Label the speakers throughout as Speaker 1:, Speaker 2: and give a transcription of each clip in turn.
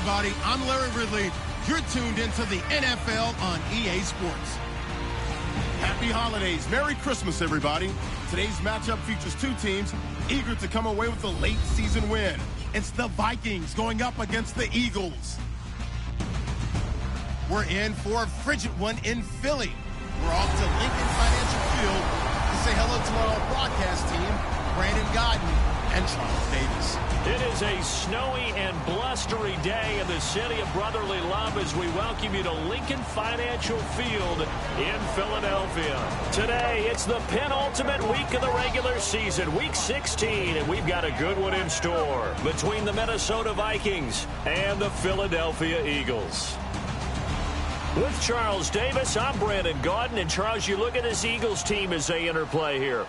Speaker 1: everybody. I'm Larry Ridley. You're tuned into the NFL on EA Sports. Happy holidays. Merry Christmas, everybody. Today's matchup features two teams eager to come away with a late season win. It's the Vikings going up against the Eagles. We're in for a frigid one in Philly. We're off to Lincoln Financial Field to say hello to our broadcast team, Brandon Godden and Charles Davis.
Speaker 2: It is a snowy and blustery day in the city of brotherly love as we welcome you to Lincoln Financial Field in Philadelphia. Today, it's the penultimate week of the regular season, week 16, and we've got a good one in store between the Minnesota Vikings and the Philadelphia Eagles. With Charles Davis, I'm Brandon Gaudin, and Charles, you look at this Eagles team as they interplay here.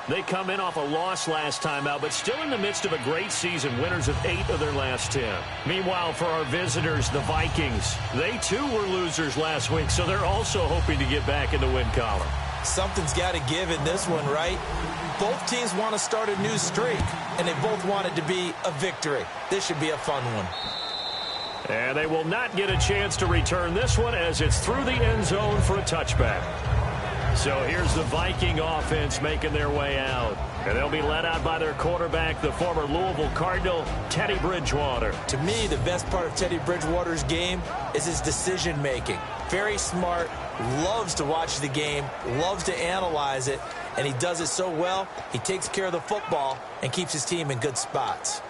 Speaker 2: They come in off a loss last time out, but still in the midst of a great season, winners of 8 of their last 10. Meanwhile, for our visitors, the Vikings, they too were losers last week, so they're also hoping to get back in the win column.
Speaker 3: Something's got to give in this one, right? Both teams want to start a new streak, and they both want it to be a victory. This should be a fun one.
Speaker 2: And they will not get a chance to return this one as it's through the end zone for a touchback. So here's the Viking offense making their way out. And they'll be led out by their quarterback, the former Louisville Cardinal, Teddy Bridgewater.
Speaker 3: To me, the best part of Teddy Bridgewater's game is his decision-making. Very smart, loves to watch the game, loves to analyze it, and he does it so well, he takes care of the football and keeps his team in good spots.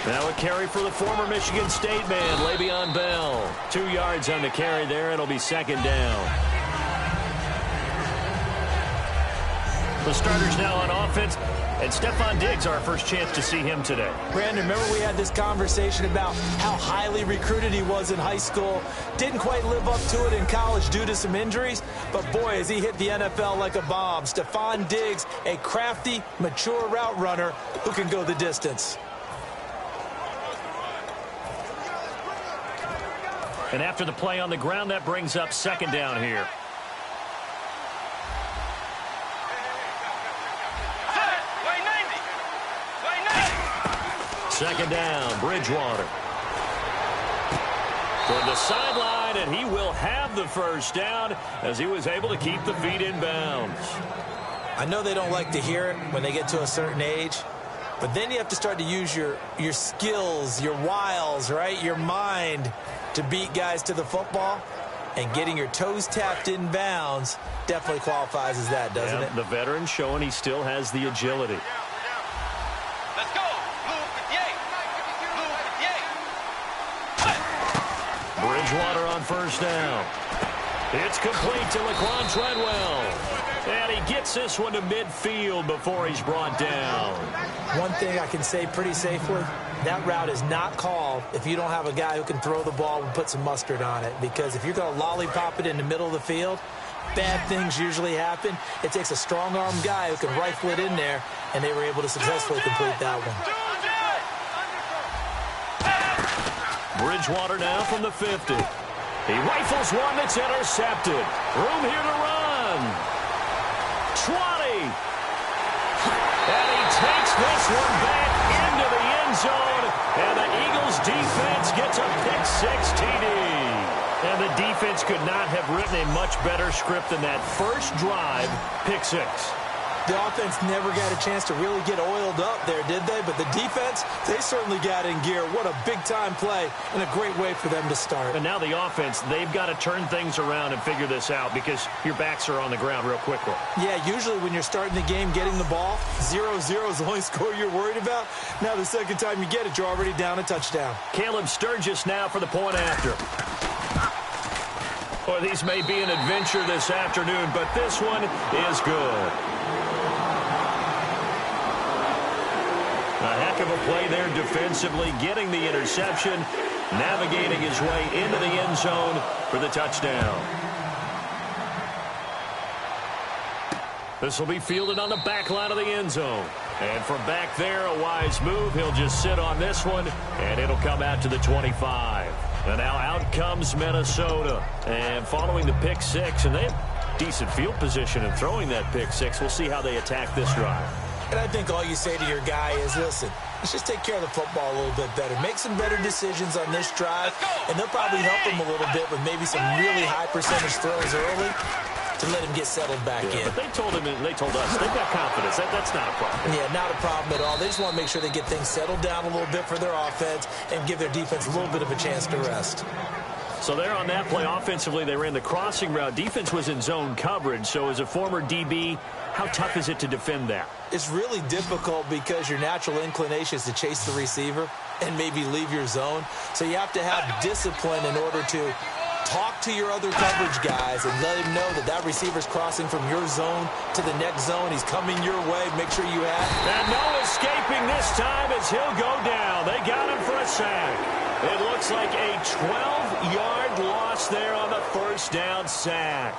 Speaker 2: Now a carry for the former Michigan State man, Le'Veon Bell. 2 yards on the carry there. It'll be second down. The starters now on offense. And Stephon Diggs, our first chance to see him today.
Speaker 3: Brandon, remember we had this conversation about how highly recruited he was in high school. Didn't quite live up to it in college due to some injuries. But, boy, as he hit the NFL like a bomb. Stephon Diggs, a crafty, mature route runner who can go the distance.
Speaker 2: And after the play on the ground, that brings up second down here. Second down, Bridgewater. Toward the sideline, and he will have the first down as he was able to keep the feet in bounds.
Speaker 3: I know they don't like to hear it when they get to a certain age, but then you have to start to use your skills, your wiles, right, your mind to beat guys to the football. And getting your toes tapped in bounds definitely qualifies as that, doesn't it?
Speaker 2: The veteran showing he still has the agility.
Speaker 4: Let's go.
Speaker 2: Bridgewater on first down. It's complete to Laquan Treadwell. And he gets this one to midfield before he's brought down.
Speaker 3: One thing I can say pretty safely, that route is not called if you don't have a guy who can throw the ball and put some mustard on it. Because if you're going to lollipop it in the middle of the field, bad things usually happen. It takes a strong-armed guy who can rifle it in there, and they were able to successfully complete that one.
Speaker 2: Bridgewater now from the 50. He rifles one that's intercepted. Room here to run. 20. And he takes this one back into the end zone. And the Eagles defense gets a pick-6 TD. And the defense could not have written a much better script than that first drive, pick-6.
Speaker 3: The offense never got a chance to really get oiled up there, did they? But the defense, they certainly got in gear. What a big-time play and a great way for them to start.
Speaker 2: And now the offense, they've got to turn things around and figure this out because your backs are on the ground real quickly.
Speaker 3: Yeah, usually when you're starting the game, getting the ball, 0-0 is the only score you're worried about. Now the second time you get it, you're already down a touchdown.
Speaker 2: Caleb Sturgis now for the point after. Boy, these may be an adventure this afternoon, but this one is good. A heck of a play there defensively, getting the interception, navigating his way into the end zone for the touchdown. This will be fielded on the back line of the end zone. And from back there, a wise move. He'll just sit on this one, and it'll come out to the 25. And now out comes Minnesota. And following the pick six, and they have decent field position in throwing that pick six. We'll see how they attack this drive.
Speaker 3: And I think all you say to your guy is, listen, let's just take care of the football a little bit better. Make some better decisions on this drive, and they'll probably help him a little bit with maybe some really high percentage throws early to let him get settled back in.
Speaker 2: But they told him, and they told us, they've got confidence. That's not a problem.
Speaker 3: Yeah, not a problem at all. They just want to make sure they get things settled down a little bit for their offense and give their defense a little bit of a chance to rest.
Speaker 2: So there on that play, offensively, they ran the crossing route. Defense was in zone coverage. So as a former DB, how tough is it to defend that?
Speaker 3: It's really difficult because your natural inclination is to chase the receiver and maybe leave your zone. So you have to have discipline in order to talk to your other coverage guys and let him know that that receiver's crossing from your zone to the next zone. He's coming your way. Make sure you have.
Speaker 2: And no escaping this time as he'll go down. They got him for a sack. It looks like a 12-yard loss there on the first down sack.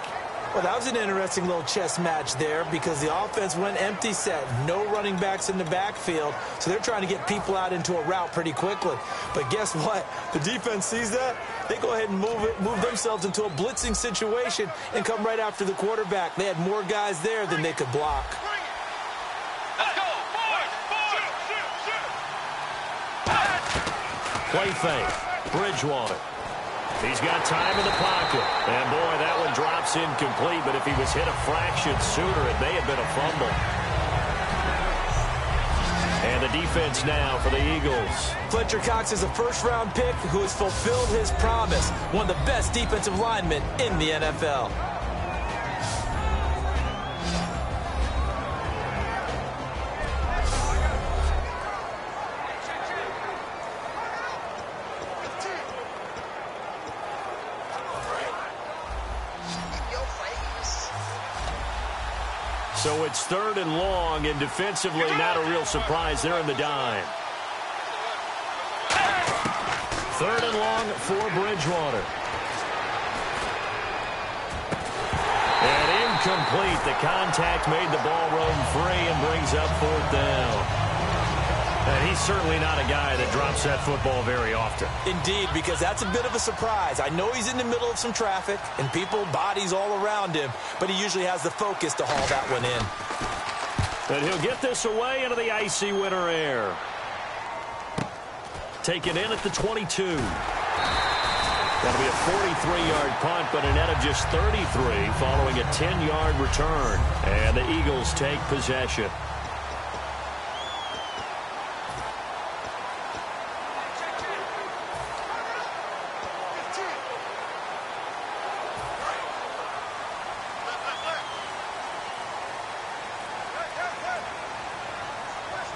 Speaker 3: Well, that was an interesting little chess match there because the offense went empty set. No running backs in the backfield, so they're trying to get people out into a route pretty quickly. But guess what? The defense sees that. They go ahead and move themselves into a blitzing situation and come right after the quarterback. They had more guys there than they could block.
Speaker 4: Let's go.
Speaker 2: Play fake. Bridgewater. He's got time in the pocket. And, boy, that one drops incomplete. But if he was hit a fraction sooner, it may have been a fumble. And the defense now for the Eagles.
Speaker 3: Fletcher Cox is a first-round pick who has fulfilled his promise. One of the best defensive linemen in the NFL.
Speaker 2: So it's 3rd and long, and defensively not a real surprise. They're in the dime. 3rd and long for Bridgewater. And incomplete. The contact made the ball roam free and brings up 4th down. And he's certainly not a guy that drops that football very often.
Speaker 3: Indeed, because that's a bit of a surprise. I know he's in the middle of some traffic and people, bodies all around him, but he usually has the focus to haul that one in.
Speaker 2: And he'll get this away into the icy winter air. Taken in at the 22. That'll be a 43-yard punt, but a net of just 33 following a 10-yard return. And the Eagles take possession.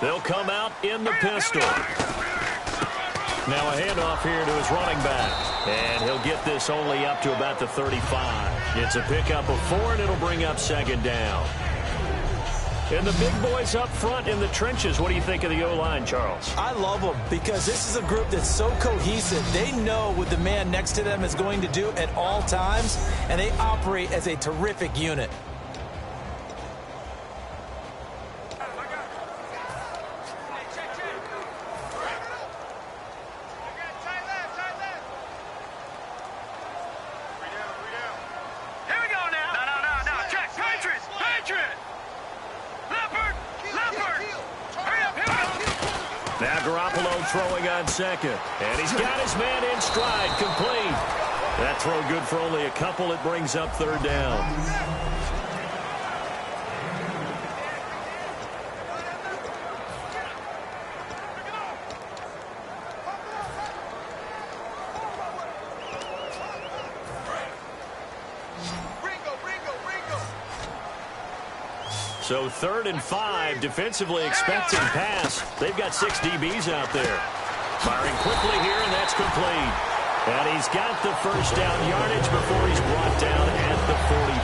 Speaker 2: They'll come out in the pistol. Now a handoff here to his running back. And he'll get this only up to about the 35. It's a pickup of 4, and it'll bring up 2nd down. And the big boys up front in the trenches. What do you think of the O-line, Charles?
Speaker 3: I love them because this is a group that's so cohesive. They know what the man next to them is going to do at all times, and they operate as a terrific unit.
Speaker 2: Throwing on 2nd. And he's got his man in stride, complete. That throw good for only a couple. It brings up 3rd down. So 3rd and 5, defensively expecting pass. They've got 6 DBs out there. Firing quickly here, and that's complete. And he's got the first down yardage before he's brought down at the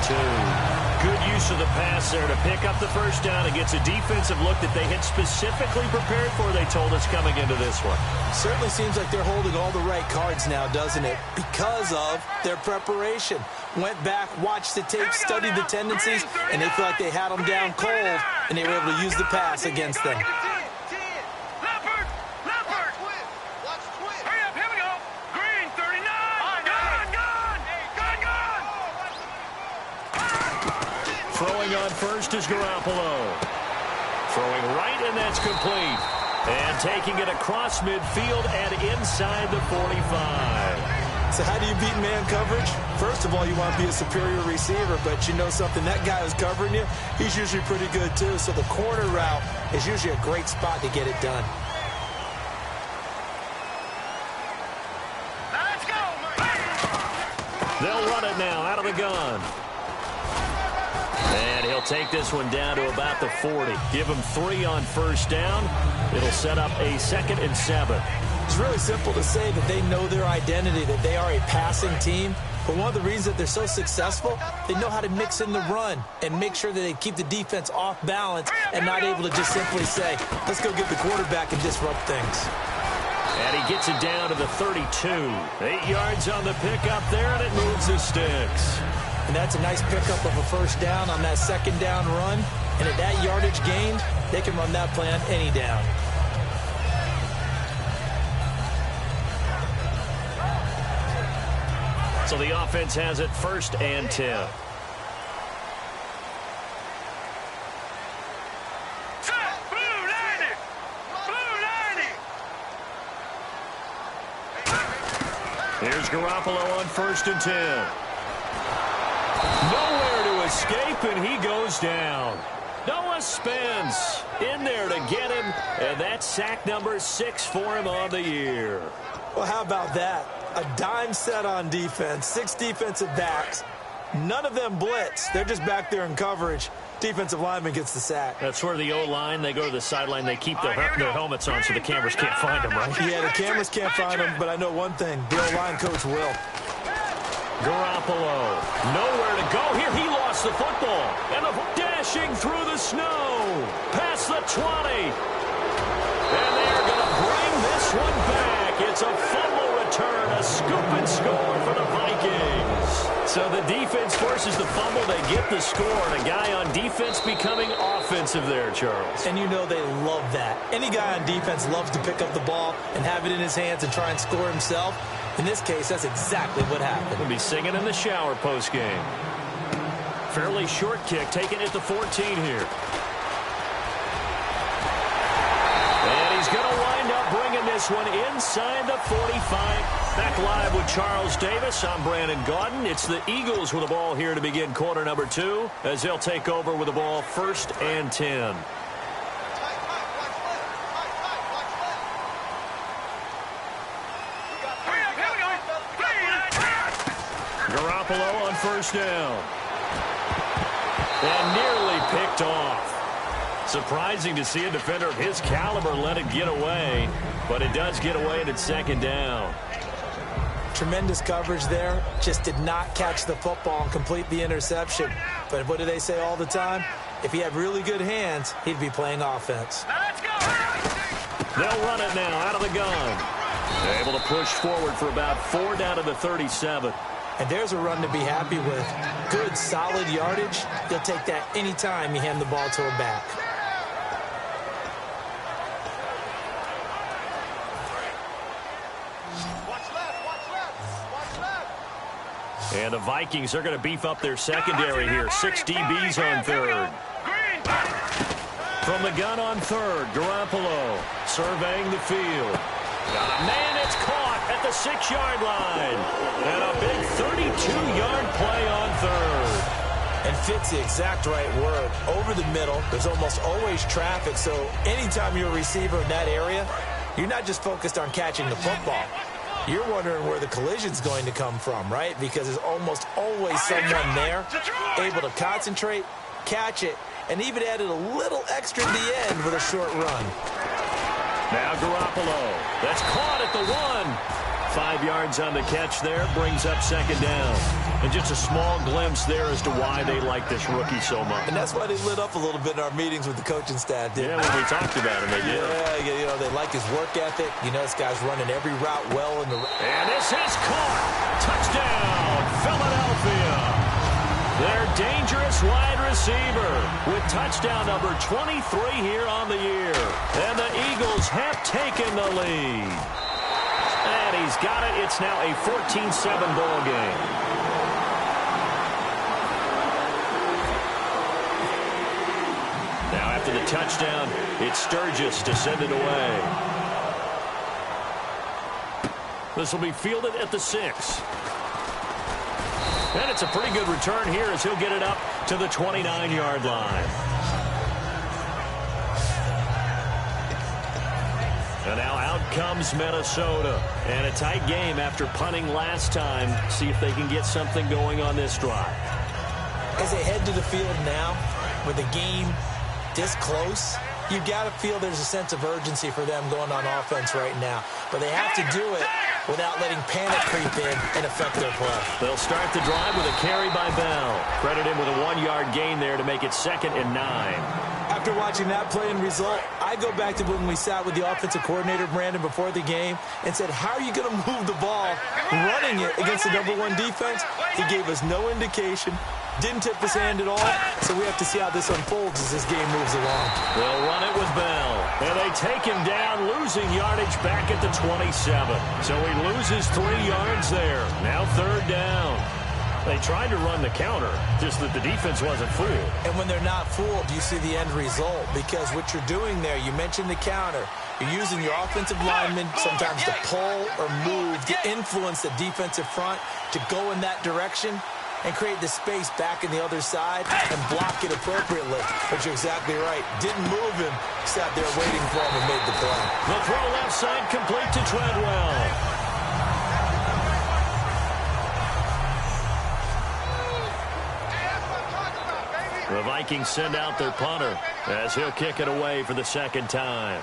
Speaker 2: 42. Good use of the pass there to pick up the first down against a defensive look that they had specifically prepared for, they told us, coming into this one.
Speaker 3: Certainly seems like they're holding all the right cards now, doesn't it? Because of their preparation. Went back, watched the tape, studied the tendencies, and they feel like they had them down cold, and they were able to use the pass against them.
Speaker 2: Throwing on first is Garoppolo. Throwing right, and that's complete. And taking it across midfield and inside the 45.
Speaker 3: So how do you beat man coverage? First of all, you want to be a superior receiver, but you know something, that guy who's covering you, he's usually pretty good too. So the corner route is usually a great spot to get it done.
Speaker 4: Let's go.
Speaker 2: They'll run it now out of the gun. And he'll take this one down to about the 40. Give him 3 on first down. It'll set up a 2nd and 7.
Speaker 3: It's really simple to say that they know their identity, that they are a passing team. But one of the reasons that they're so successful, they know how to mix in the run and make sure that they keep the defense off balance and not able to just simply say, let's go get the quarterback and disrupt things.
Speaker 2: And he gets it down to the 32. 8 yards on the pickup there, and it moves the sticks.
Speaker 3: And that's a nice pickup of a first down on that 2nd down run. And at that yardage gained, they can run that play on any down.
Speaker 2: So the offense has it 1st and 10. Here's Garoppolo on 1st and 10. Nowhere to escape, and he goes down. Noah Spence in there to get him, and that's sack number 6 for him on the year.
Speaker 3: Well, how about that? A dime set on defense, 6 defensive backs. None of them blitz. They're just back there in coverage. Defensive lineman gets the sack.
Speaker 2: That's where the O-line, they go to the sideline, they keep their helmets on so the cameras can't find them, right?
Speaker 3: Yeah, the cameras can't find them, but I know one thing. The O-line coach will.
Speaker 2: Garoppolo, nowhere to go. Here he lost the football. And dashing through the snow. Past the 20. And they're going to bring this one back. It's a fumble return, a scoop and score for the Vikings. So the defense forces the fumble. They get the score. And a guy on defense becoming offensive there, Charles.
Speaker 3: And you know they love that. Any guy on defense loves to pick up the ball and have it in his hands and try and score himself. In this case, that's exactly what happened.
Speaker 2: We'll be singing in the shower post-game. Fairly short kick, taking it to 14 here. And he's going to wind up bringing this one inside the 45. Back live with Charles Davis. I'm Brandon Gaudin. It's the Eagles with the ball here to begin quarter number 2 as they'll take over with the ball 1st and 10. Garoppolo on first down. And nearly picked off. Surprising to see a defender of his caliber let it get away, but it does get away and it's 2nd down.
Speaker 3: Tremendous coverage there. Just did not catch the football and complete the interception. But what do they say all the time? If he had really good hands, he'd be playing offense.
Speaker 2: They'll run it now out of the gun. They're able to push forward for about 4 down to the 37.
Speaker 3: And there's a run to be happy with. Good, solid yardage. You'll take that anytime you hand the ball to a back.
Speaker 2: And the Vikings are going to beef up their secondary here. 6 DBs on 3rd. From the gun on 3rd, Garoppolo surveying the field. Got a man, it's caught at the 6-yard line. And a big 32-yard play on 3rd.
Speaker 3: And fits the exact right word. Over the middle, there's almost always traffic. So anytime you're a receiver in that area, you're not just focused on catching the football. You're wondering where the collision's going to come from, right? Because there's almost always someone there able to concentrate, catch it, and even added a little extra at the end with a short run.
Speaker 2: Now Garoppolo. That's caught at the 1. 5 yards on the catch there, brings up second down. And just a small glimpse there as to why they like this rookie so much.
Speaker 3: And that's why they lit up a little bit in our meetings with the coaching staff, didn't
Speaker 2: they? Yeah, when we talked about him, they did.
Speaker 3: Yeah, you know, they like his work ethic. You know, this guy's running every route well in the...
Speaker 2: And this is caught. Touchdown, Philadelphia. Their dangerous wide receiver with touchdown number 23 here on the year. And the Eagles have taken the lead. And he's got it. It's now a 14-7 ball game. Now after the touchdown, it's Sturgis to send it away. This will be fielded at the 6. And it's a pretty good return here as he'll get it up to the 29-yard line. And now out comes Minnesota. And a tight game after punting last time. See if they can get something going on this drive.
Speaker 3: As they head to the field now, with the game this close, you've got to feel there's a sense of urgency for them going on offense right now. But they have to do it without letting panic creep in and affect their play.
Speaker 2: They'll start the drive with a carry by Bell. Credit him with a 1-yard gain there to make it 2nd and 9.
Speaker 3: After watching that play and result, I go back to when we sat with the offensive coordinator, Brandon, before the game and said, how are you going to move the ball running it against the number 1 defense? He gave us no indication. Didn't tip his hand at all, so we have to see how this unfolds as this game moves along.
Speaker 2: They'll run it with Bell, and they take him down, losing yardage back at the 27. So he loses 3 yards there. Now 3rd down. They tried to run the counter, just that the defense wasn't fooled.
Speaker 3: And when they're not fooled, you see the end result, because what you're doing there, you mentioned the counter. You're using your offensive linemen sometimes to pull or move, to influence the defensive front, to go in that direction and create the space back in the other side and block it appropriately. But you're exactly right. Didn't move him. Sat there waiting for him and made the play.
Speaker 2: The throw left side complete to Treadwell. The Vikings send out their punter as he'll kick it away for the 2nd time.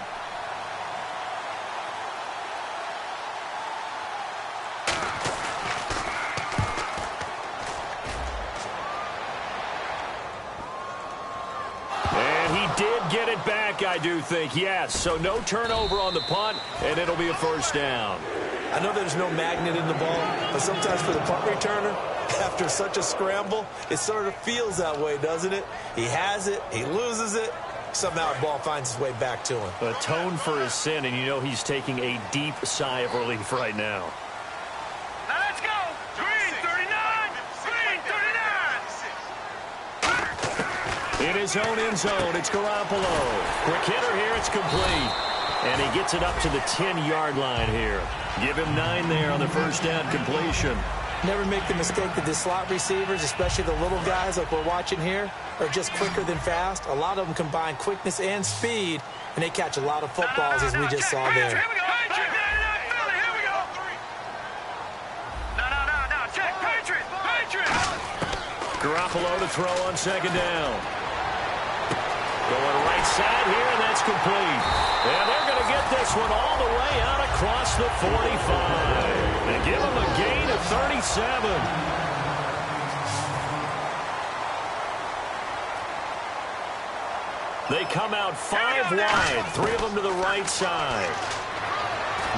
Speaker 2: Get it back, I do think, yes. So no turnover on the punt, and it'll be a 1st down.
Speaker 3: I know there's no magnet in the ball, but sometimes for the punt returner, after such a scramble, it sort of feels that way, doesn't it? He has it, he loses it, somehow the ball finds its way back to him.
Speaker 2: Atone for his sin, and you know he's taking a deep sigh of relief right now.
Speaker 4: Now let's go! Green 39! Green 39!
Speaker 2: In his own end zone, it's Garoppolo. Quick hitter here, it's complete. And he gets it up to the 10-yard line here. Give him 9 there on the 1st down completion.
Speaker 3: Never make the mistake that the slot receivers, especially the little guys like we're watching here, are just quicker than fast. A lot of them combine quickness and speed, and they catch a lot of footballs as we just saw there.
Speaker 4: Here we go. Here we go. No. Check. Patriots.
Speaker 2: Garoppolo to throw on 2nd down. Going right side here, and that's complete. And they're going to get this one all the way out across the 45. And give them a gain of 37. They come out 5 wide, 3 of them to the right side.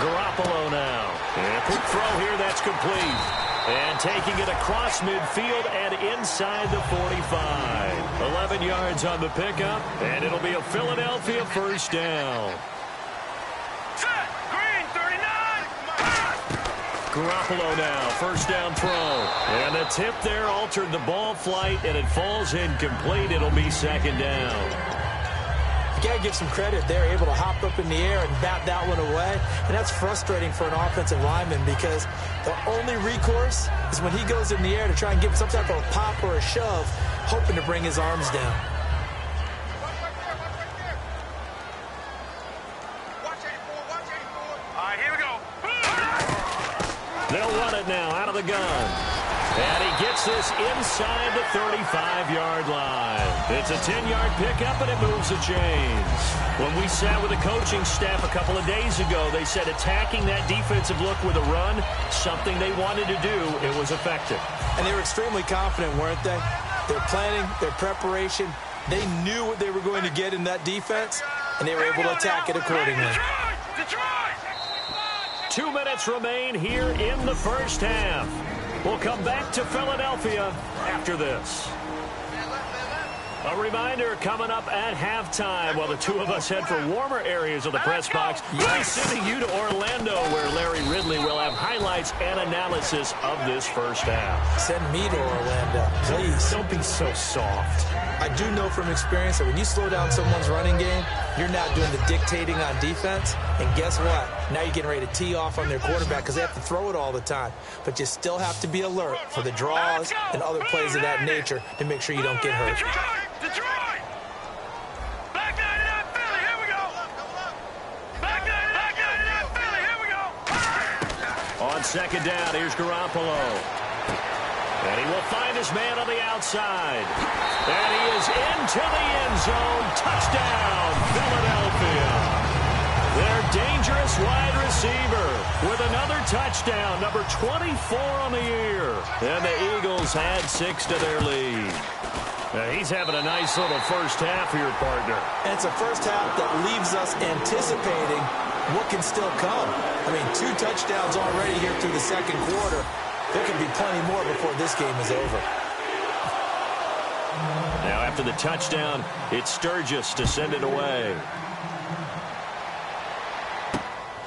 Speaker 2: Garoppolo now. And a quick throw here, that's complete. And taking it across midfield and inside the 45. 11 yards on the pickup, and it'll be a Philadelphia 1st down.
Speaker 4: Set. Green 39.
Speaker 2: Garoppolo now, 1st down throw. And the tip there altered the ball flight, and it falls incomplete. It'll be 2nd down.
Speaker 3: You got to give some credit. They're able to hop up in the air and bat that one away. And that's frustrating for an offensive lineman because the only recourse is when he goes in the air to try and give some type of a pop or a shove, hoping to bring his arms down.
Speaker 4: Watch 84. All right, here we go.
Speaker 2: They'll run it now out of the gun. And he gets this inside the 35-yard line. It's a 10-yard pickup, and it moves the chains. When we sat with the coaching staff a couple of days ago, they said attacking that defensive look with a run, something they wanted to do, it was effective.
Speaker 3: And they were extremely confident, weren't they? Their planning, their preparation, they knew what they were going to get in that defense, and they were able to attack it accordingly.
Speaker 4: Detroit!
Speaker 2: 2 minutes remain here in the first half. We'll come back to Philadelphia after this. A reminder coming up at halftime while the two of us head for warmer areas of the press box. We're sending you to Orlando where Larry Ridley will have highlights and analysis of this first half.
Speaker 3: Send me to Orlando, please.
Speaker 2: Don't be so soft.
Speaker 3: I do know from experience that when you slow down someone's running game, you're not doing the dictating on defense. And guess what? Now you're getting ready to tee off on their quarterback because they have to throw it all the time. But you still have to be alert for the draws and other plays of that nature to make sure you don't get hurt.
Speaker 4: Detroit! Back 99 Philly, here we go! Back 99 Philly, here we go!
Speaker 2: On second down, here's Garoppolo. And he will find his man on the outside. And he is into the end zone. Touchdown, Philadelphia. Their dangerous wide receiver with another touchdown, number 24 on the year. And the Eagles add 6 to their lead. Now he's having a nice little first half here, partner.
Speaker 3: And it's a first half that leaves us anticipating what can still come. I mean, 2 touchdowns already here through the second quarter. There can be plenty more before this game is over.
Speaker 2: Now after the touchdown, it's Sturgis to send it away.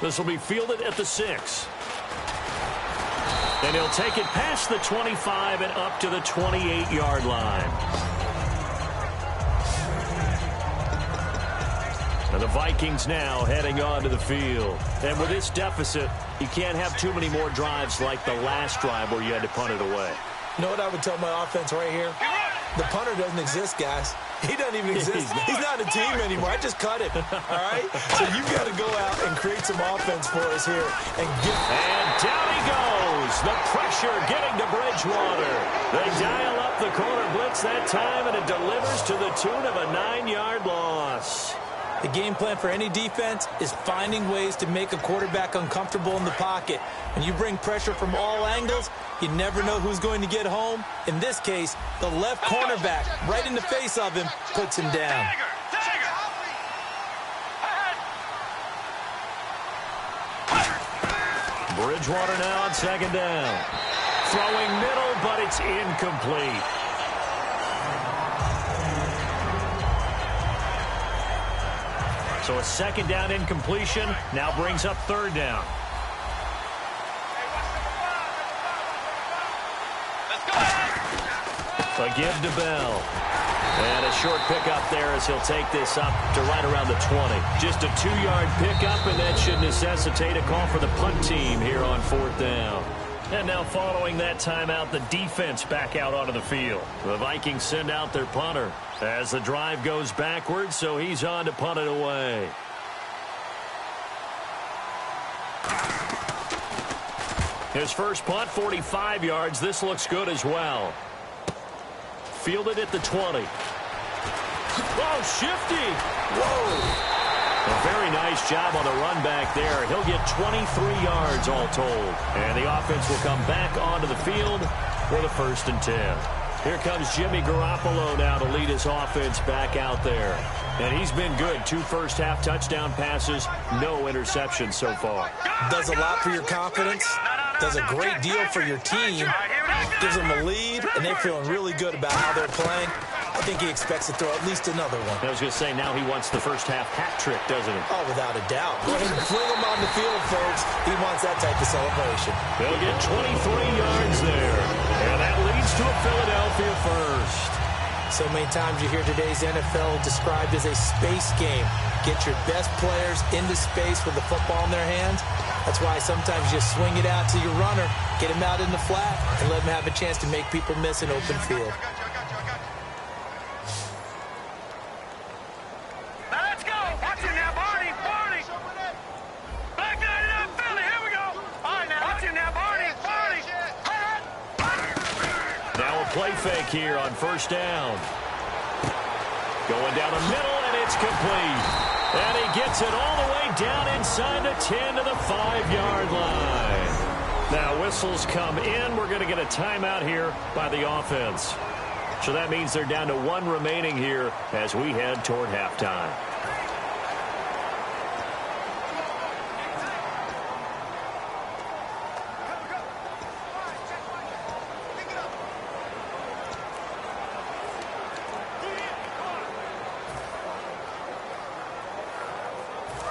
Speaker 2: This will be fielded at the 6. And he'll take it past the 25 and up to the 28-yard line. And the Vikings now heading onto the field. And with this deficit, you can't have too many more drives like the last drive where you had to punt it away.
Speaker 3: You know what I would tell my offense right here? The punter doesn't exist, guys. He doesn't even exist. He's not a team anymore. I just cut him. All right? So you've got to go out and create some offense for us here. And
Speaker 2: down he goes. The pressure getting to Bridgewater. They dial up the corner blitz that time, and it delivers to the tune of a 9-yard loss.
Speaker 3: The game plan for any defense is finding ways to make a quarterback uncomfortable in the pocket. When you bring pressure from all angles, you never know who's going to get home. In this case, the left cornerback, right in the face of him, puts him down.
Speaker 2: Bridgewater now on second down. Throwing middle, but it's incomplete. So a second down incompletion now brings up third down. A give to Bell. And a short pickup there as he'll take this up to right around the 20. Just a 2-yard pickup, and that should necessitate a call for the punt team here on fourth down. And now following that timeout, the defense back out onto the field. The Vikings send out their punter as the drive goes backwards, so he's on to punt it away. His first punt, 45 yards. This looks good as well. Fielded at the 20. Oh, shifty. Whoa. A very nice job on the run back there. He'll get 23 yards all told. And the offense will come back onto the field for the 1st and 10. Here comes Jimmy Garoppolo now to lead his offense back out there. And he's been good. 2 first-half touchdown passes, no interceptions so far.
Speaker 3: Does a lot for your confidence. Does a great deal for your team. Gives them a lead, and they're feeling really good about how they're playing. I think he expects to throw at least another one.
Speaker 2: I was going to say, now he wants the first-half hat trick, doesn't he?
Speaker 3: Oh, without a doubt. Go ahead and fling him on the field, folks. He wants that type of celebration.
Speaker 2: They'll get 23 yards there. And that leads to a Philadelphia first.
Speaker 3: So many times you hear today's NFL described as a space game. Get your best players into space with the football in their hands. That's why sometimes you swing it out to your runner, get him out in the flat, and let him have a chance to make people miss an open field.
Speaker 4: Now let's go. Watch it now, Barney. Barney. Back 99 Philly. Here we go. All right, now. Watch it now, Barney. Barney.
Speaker 2: Now a play fake here on first down. Going down the middle, and it's complete. And Gets it all the way down inside the 10 to the 5-yard line. Now whistles come in. We're going to get a timeout here by the offense. So that means they're down to 1 remaining here as we head toward halftime.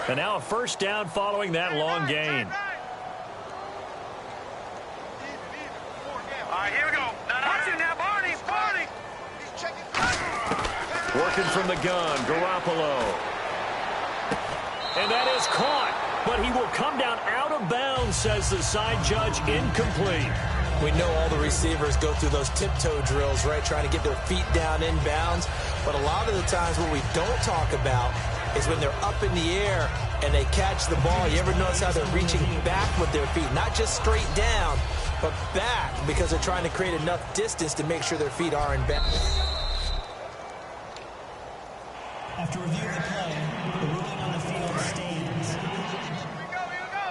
Speaker 2: And now a first down following that long gain.
Speaker 4: All right, here we go. Watching now, Barney.
Speaker 2: Working from the gun, Garoppolo. And that is caught, but he will come down out of bounds, says the side judge, incomplete.
Speaker 3: We know all the receivers go through those tiptoe drills, right, trying to get their feet down in bounds. But a lot of the times what we don't talk about is when they're up in the air and they catch the ball. You ever notice how they're reaching back with their feet? Not just straight down, but back, because they're trying to create enough distance to make sure their feet are in bounds.
Speaker 5: After reviewing the play, the ruling on the field stands.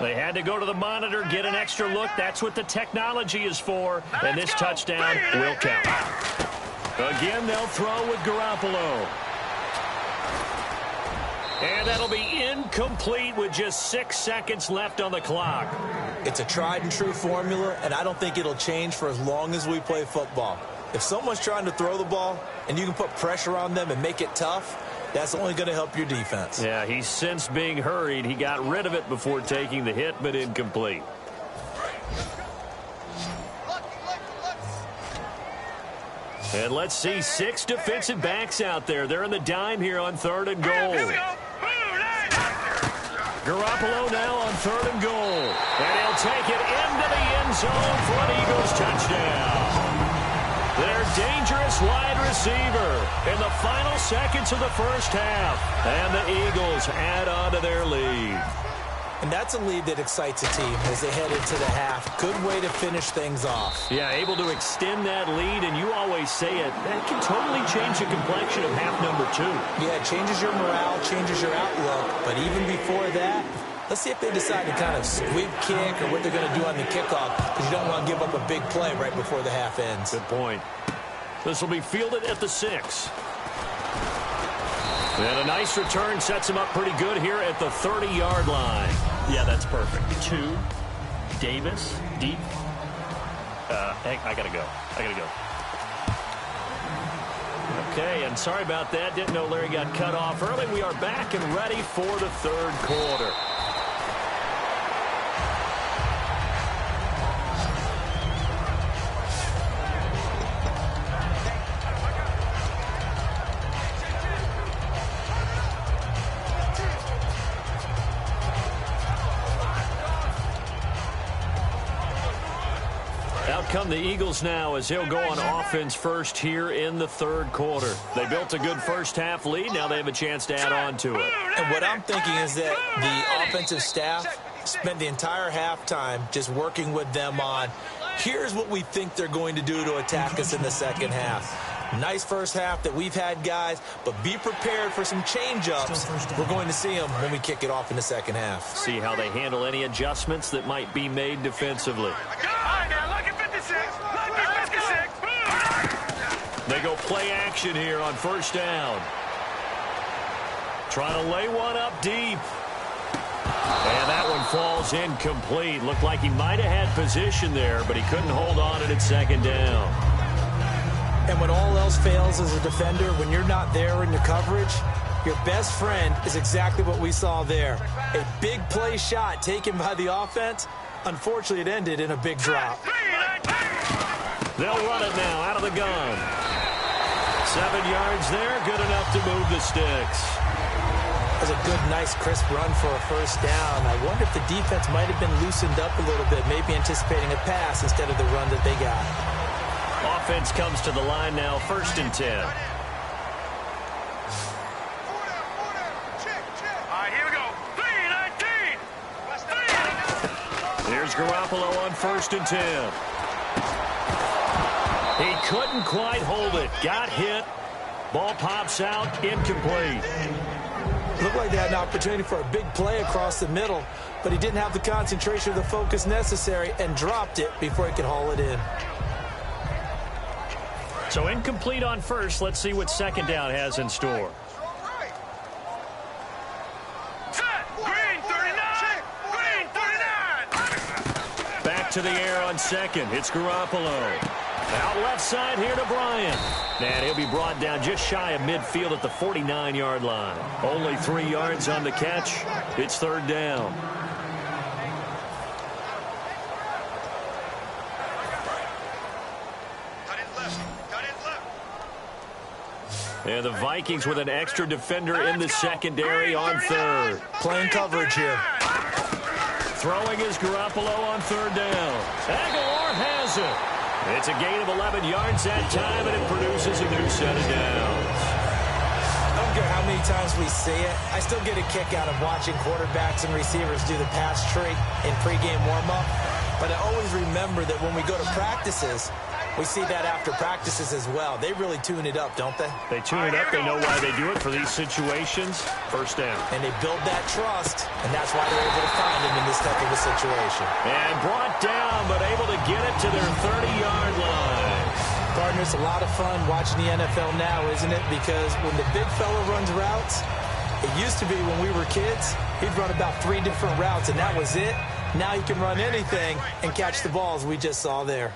Speaker 2: They had to go to the monitor, get an extra look. That's what the technology is for. And this touchdown will count. Again, they'll throw with Garoppolo. And that'll be incomplete with just 6 seconds left on the clock.
Speaker 3: It's a tried and true formula, and I don't think it'll change for as long as we play football. If someone's trying to throw the ball and you can put pressure on them and make it tough, that's only going to help your defense.
Speaker 2: Yeah, he's since being hurried. He got rid of it before taking the hit, but incomplete. And let's see, 6 defensive backs out there. They're in the dime here on 3rd and goal. Garoppolo now on 3rd and goal. And he'll take it into the end zone for an Eagles touchdown. Their dangerous wide receiver in the final seconds of the first half. And the Eagles add on to their lead.
Speaker 3: And that's a lead that excites a team as they head into the half. Good way to finish things off.
Speaker 2: Yeah, able to extend that lead, and you always say it, that can totally change the complexion of half number 2.
Speaker 3: Yeah, it changes your morale, changes your outlook. But even before that, let's see if they decide to kind of squib kick or what they're going to do on the kickoff, because you don't want to give up a big play right before the half ends.
Speaker 2: Good point. This will be fielded at the 6. And a nice return sets him up pretty good here at the 30-yard line. Yeah, that's perfect. 2, Davis, deep. I got to go. Okay, and sorry about that. Didn't know Larry got cut off early. We are back and ready for the 3rd quarter. Come the Eagles now as he'll go on offense first here in the 3rd quarter. They built a good first half lead. Now they have a chance to add on to it.
Speaker 3: And what I'm thinking is that the offensive staff spent the entire halftime just working with them on, here's what we think they're going to do to attack us in the second half. Nice first half that we've had, guys, but be prepared for some change-ups. We're going to see them when we kick it off in the second half.
Speaker 2: See how they handle any adjustments that might be made defensively. They go play action here on first down. Trying to lay one up deep. And that one falls incomplete. Looked like he might have had position there, but he couldn't hold on to it at second down.
Speaker 3: And when all else fails as a defender, when you're not there in the coverage, your best friend is exactly what we saw there. A big play shot taken by the offense. Unfortunately, it ended in a big drop.
Speaker 2: They'll run it now out of the gun. 7 yards there, good enough to move the sticks.
Speaker 3: That was a good, nice, crisp run for a first down. I wonder if the defense might have been loosened up a little bit, maybe anticipating a pass instead of the run that they got.
Speaker 2: Offense comes to the line now, 1st and 10.
Speaker 4: All right, here we go. 3-19.
Speaker 2: Here's Garoppolo on 1st and 10. He couldn't quite hold it. Got hit. Ball pops out. Incomplete.
Speaker 3: Looked like they had an opportunity for a big play across the middle, but he didn't have the concentration or the focus necessary and dropped it before he could haul it in.
Speaker 2: So incomplete on first. Let's see what second down has in store. Back to the air on second. It's Garoppolo. Out left side here to Bryant. And he'll be brought down just shy of midfield at the 49-yard line. Only 3 yards on the catch. It's third down. And the Vikings with an extra defender in the secondary on third.
Speaker 3: Playing coverage here.
Speaker 2: Throwing is Garoppolo on third down. Aguilar has it. It's a gain of 11 yards that time, and it produces a new set of downs.
Speaker 3: I don't care how many times we see it. I still get a kick out of watching quarterbacks and receivers do the pass tree in pregame warm-up. But I always remember that when we go to practices, we see that after practices as well. They really tune it up, don't they?
Speaker 2: They tune it up. They know why they do it for these situations. First down.
Speaker 3: And they build that trust, and that's why they're able to find him in this type of a situation.
Speaker 2: And brought down, but able to get it to their 30-yard line.
Speaker 3: Partner, it's a lot of fun watching the NFL now, isn't it? Because when the big fella runs routes, it used to be when we were kids, he'd run about 3 different routes, and that was it. Now he can run anything and catch the balls we just saw there.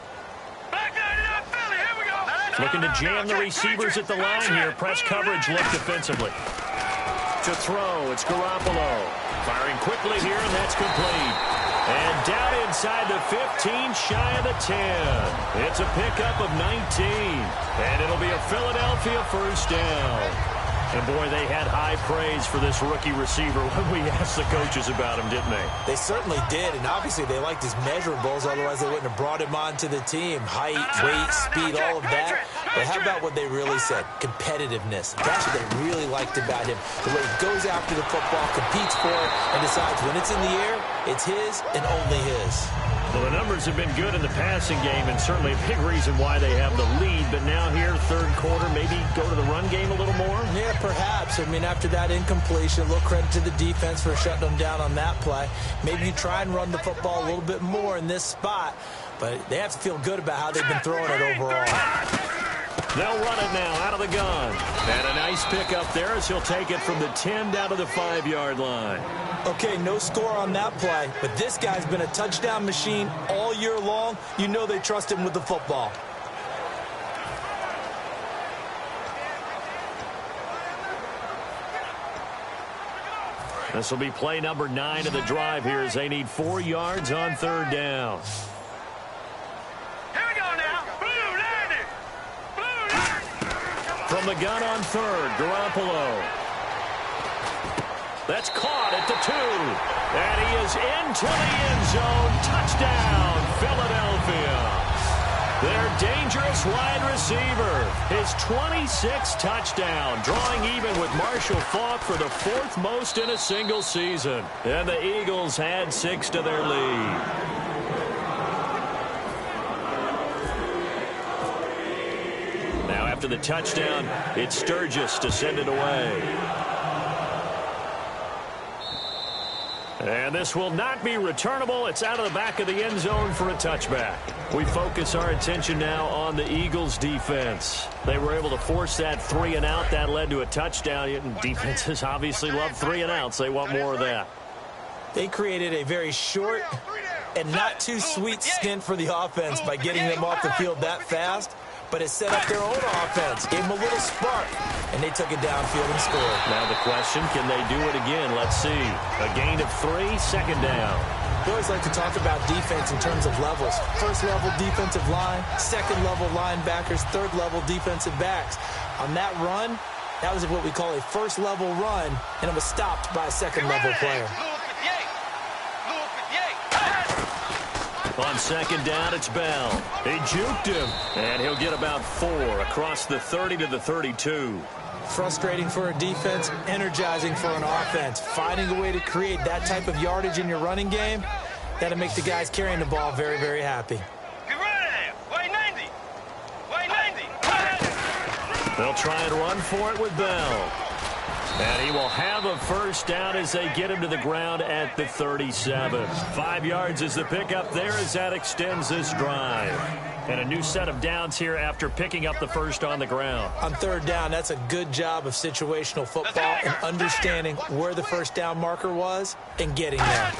Speaker 2: Looking to jam the receivers at the line here. Press coverage look defensively. To throw, it's Garoppolo. Firing quickly here, and that's complete. And down inside the 15, shy of the 10. It's a pickup of 19. And it'll be a Philadelphia first down. And, boy, they had high praise for this rookie receiver when we asked the coaches about him, didn't they?
Speaker 3: They certainly did, and obviously they liked his measurables, otherwise they wouldn't have brought him onto the team. Height, weight, speed, all of that. But how about what they really said? Competitiveness. That's what they really liked about him. The way he goes after the football, competes for it, and decides when it's in the air, it's his and only his.
Speaker 2: Well, the numbers have been good in the passing game, and certainly a big reason why they have the lead. But now here, third quarter, maybe go to the run game a little more?
Speaker 3: Yeah, perhaps. I mean, after that incompletion, a little credit to the defense for shutting them down on that play. Maybe you try and run the football a little bit more in this spot, but they have to feel good about how they've been throwing it overall.
Speaker 2: They'll run it now out of the gun. And a nice pickup there as he'll take it from the 10 down to the 5-yard line.
Speaker 3: Okay, no score on that play, but this guy's been a touchdown machine all year long. You know they trust him with the football.
Speaker 2: This will be play number 9 of the drive here as they need 4 yards on third down.
Speaker 4: Here we go now. Blue 90. Blue 90.
Speaker 2: From the gun on third, Garoppolo. That's caught at the 2. And he is into the end zone. Touchdown, Philadelphia. Their dangerous wide receiver. His 26th touchdown, drawing even with Marshall Faulk for the 4th most in a single season. And the Eagles add 6 to their lead. Now after the touchdown, it's Sturgis to send it away. And this will not be returnable. It's out of the back of the end zone for a touchback. We focus our attention now on the Eagles' defense. They were able to force that 3 and out. That led to a touchdown. Defenses obviously love 3 and outs. They want more of that.
Speaker 3: They created a very short and not too sweet stint for the offense by getting them off the field that fast. But it set up their own offense, gave them a little spark, and they took it downfield and scored.
Speaker 2: Now the question, can they do it again? Let's see. A gain of 3, second down.
Speaker 3: We always like to talk about defense in terms of levels. First level defensive line, second level linebackers, third level defensive backs. On that run, that was what we call a first level run, and it was stopped by a second level player.
Speaker 2: On second down, it's Bell. He juked him, and he'll get about 4 across the 30 to the 32.
Speaker 3: Frustrating for a defense, energizing for an offense. Finding a way to create that type of yardage in your running game, that'll make the guys carrying the ball very, very happy.
Speaker 2: They'll try and run for it with Bell. And he will have a first down as they get him to the ground at the 37. 5 yards is the pickup there as that extends this drive. And a new set of downs here after picking up the first on the ground.
Speaker 3: On third down, that's a good job of situational football and understanding where the first down marker was and getting there.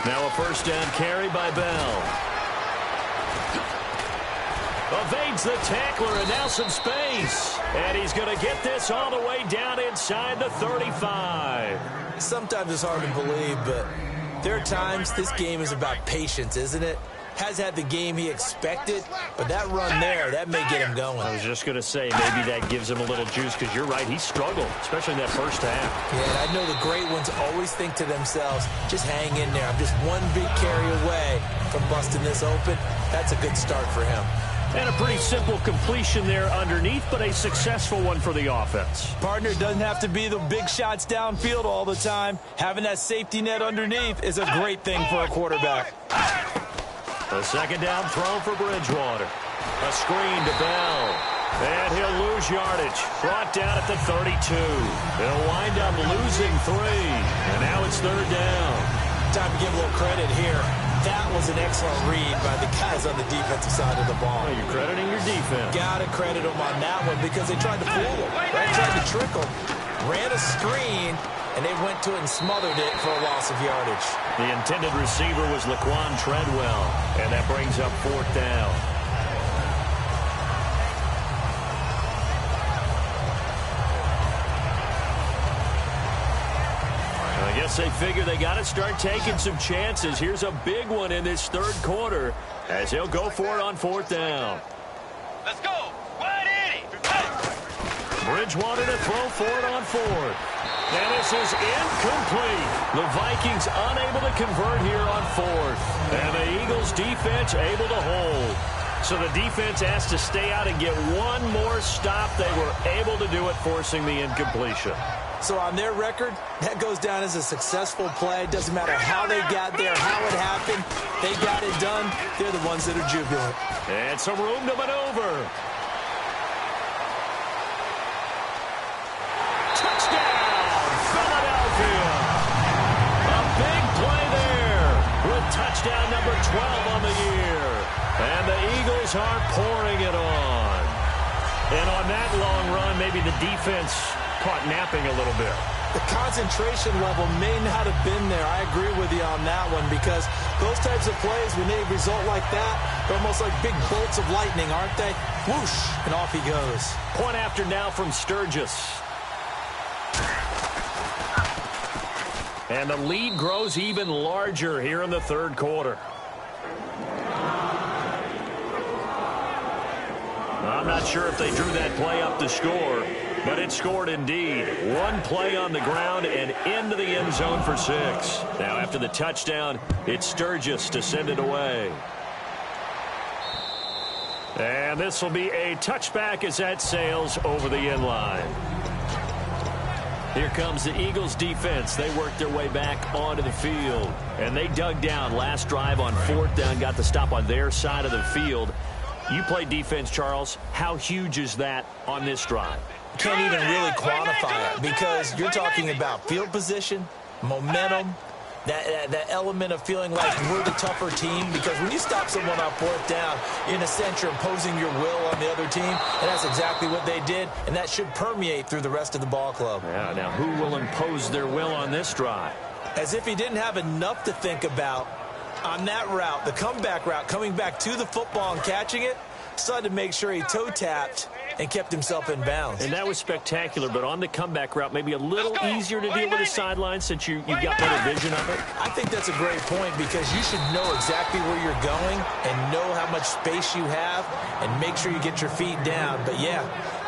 Speaker 2: Now a first down carry by Bell. Evades the tackler, and now some space. And he's going to get this all the way down inside the 35.
Speaker 3: Sometimes it's hard to believe, but there are times this game is about patience, isn't it? Has had the game he expected, but that run there, that may get him going.
Speaker 2: I was just going to say, maybe that gives him a little juice, because you're right, he struggled, especially in that first half.
Speaker 3: Yeah, and I know the great ones always think to themselves, just hang in there. I'm just one big carry away from busting this open. That's a good start for him.
Speaker 2: And a pretty simple completion there underneath, but a successful one for the offense.
Speaker 3: Partner, doesn't have to be the big shots downfield all the time. Having that safety net underneath is a great thing for a quarterback.
Speaker 2: A second down throw for Bridgewater. A screen to Bell. And he'll lose yardage. Brought down at the 32. They'll wind up losing 3. And now it's third down.
Speaker 3: Time to give a little credit here. That was an excellent read by the guys on the defensive side of the ball.
Speaker 2: Well, you're crediting your defense.
Speaker 3: Got to credit them on that one because they tried to fool him. Right? Tried to trick him. Ran a screen, and they went to it and smothered it for a loss of yardage.
Speaker 2: The intended receiver was Laquan Treadwell, and that brings up fourth down. I guess they figure they got to start taking some chances. Here's a big one in this third quarter as he'll go for it on fourth down.
Speaker 4: Let's go. Wide Eddie.
Speaker 2: Bridgewater to throw for it on fourth. And this is incomplete. The Vikings unable to convert here on fourth. And the Eagles defense able to hold. So the defense has to stay out and get one more stop. They were able to do it, forcing the incompletion.
Speaker 3: So on their record, that goes down as a successful play. Doesn't matter how they got there, how it happened. They got it done. They're the ones that are jubilant.
Speaker 2: And some room to maneuver. Touchdown, Philadelphia. A big play there with touchdown number 12 on the year. And the Eagles are pouring it on. And on that long run, maybe the defense caught napping a little bit.
Speaker 3: The concentration level may not have been there. I agree with you on that one because those types of plays, when they result like that, they're almost like big bolts of lightning, aren't they? Whoosh, and off he goes.
Speaker 2: Point after now from Sturgis. And the lead grows even larger here in the third quarter. I'm not sure if they drew that play up to score, but it scored indeed. One play on the ground and into the end zone for 6. Now after the touchdown, it's Sturgis to send it away. And this will be a touchback as that sails over the end line. Here comes the Eagles defense. They worked their way back onto the field. And they dug down last drive on fourth down, got the stop on their side of the field. You play defense, Charles. How huge is that on this drive?
Speaker 3: Can't even really quantify it because you're talking about field position, momentum, that element of feeling like we're the tougher team, because when you stop someone on fourth down, in a sense you're imposing your will on the other team, and that's exactly what they did, and that should permeate through the rest of the ball club.
Speaker 2: Yeah, now who will impose their will on this drive?
Speaker 3: As if he didn't have enough to think about on that route, the comeback route, coming back to the football and catching it, decided to make sure he toe-tapped and kept himself in bounds.
Speaker 2: And that was spectacular, but on the comeback route, maybe a little easier to deal with the sideline since you got better vision of it.
Speaker 3: I think that's a great point because you should know exactly where you're going and know how much space you have and make sure you get your feet down. But, yeah,